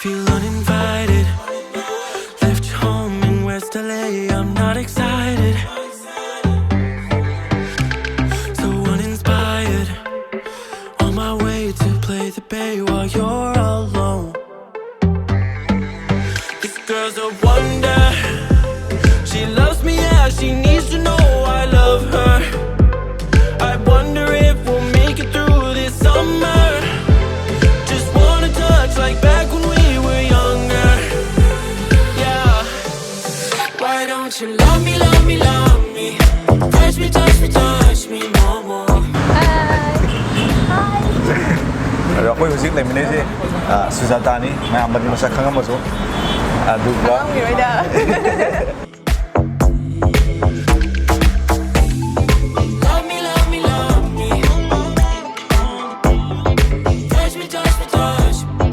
Feel uninvited. Left home in West LA. I'm not excited. So uninspired. On my way to play the bay while you're alone. This girl's a wonder. She loves me, yeah, she needs to know I love her. I wonder if we'll make it through this summer. Just wanna touch like back when we were younger. Yeah. Why don't you love me, love me, love me? Touch me, touch me, touch me no more. Rồi tôi hữu lên mình đấy Sujata ni, mà anh bận masa khang masuk, juga. Love me, love me, love me. Touch me, touch me, touch me.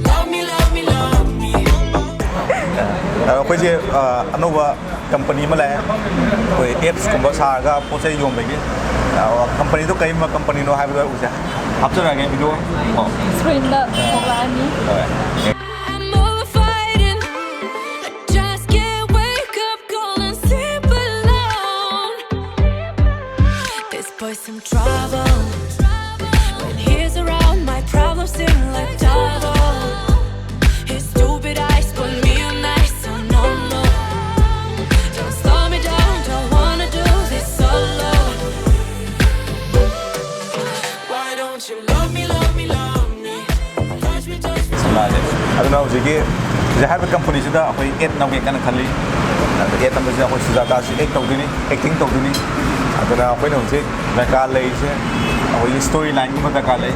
Love me, love me, love me. Tôi chỉ anh nói company mà lại, tôi apps cũng có xài cái process dùng vậy company itu kayak company no hai berdua usaha. Apa tuh lagi video? Oh. Screen dah orang ni. I'm overfighting. I just can't wake up, cold and sleep alone. This boy's some trouble. When he's around, my problems seem like double. His stupid eyes put me on ice, so no, no. Don't slow me down, don't wanna do this solo. Why don't you love me, love me, love me? Touch me, touch me. Aduna hujiki jahar be company sida akoi ad nauge kana khali ad number sida akoi Sujata si ad tawdini acting tawdini aduna akoi na hujik daka lei se akoi storyline kuma daka lei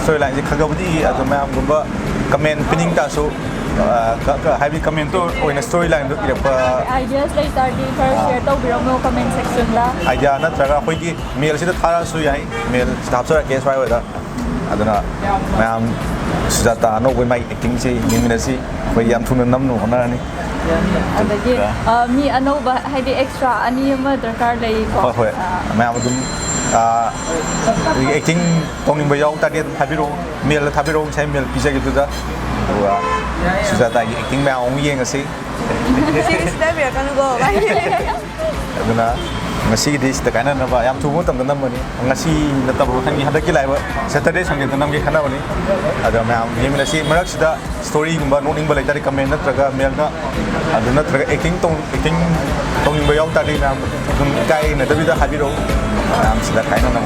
storyline se khagabudi aduma amgumba comment pinning ta so ka haibi comment to oina storyline do irapa Ideas lay tardi first share to biro comment section la. idea na traga akoi ki mail sida thara su yai mail staff sara case file da aduna mayam Sujata no way my acting si nimina si koi yam thuna namnu hona ni Adagi mi anoba haidi extra ani ma darkar lay ko. hoi mayam dum acting tongning ba yaw ta dia thabiro mail thabiro sai mail pizza gitu da Sujata gi acting ma ong yeng asi Step ya kan go. aduna ngasi di stakana na ba yam thu mo tam nam ni ngasi na tab khan gi hadaki lai ba Saturday sange tanam gi khana bani ada mayam nimina si marak sida story gumba noting ba lai ta comment na traga mail na aduna traga acting tongning ba yaw ta di na kai na da bi da habiro am sida kai na na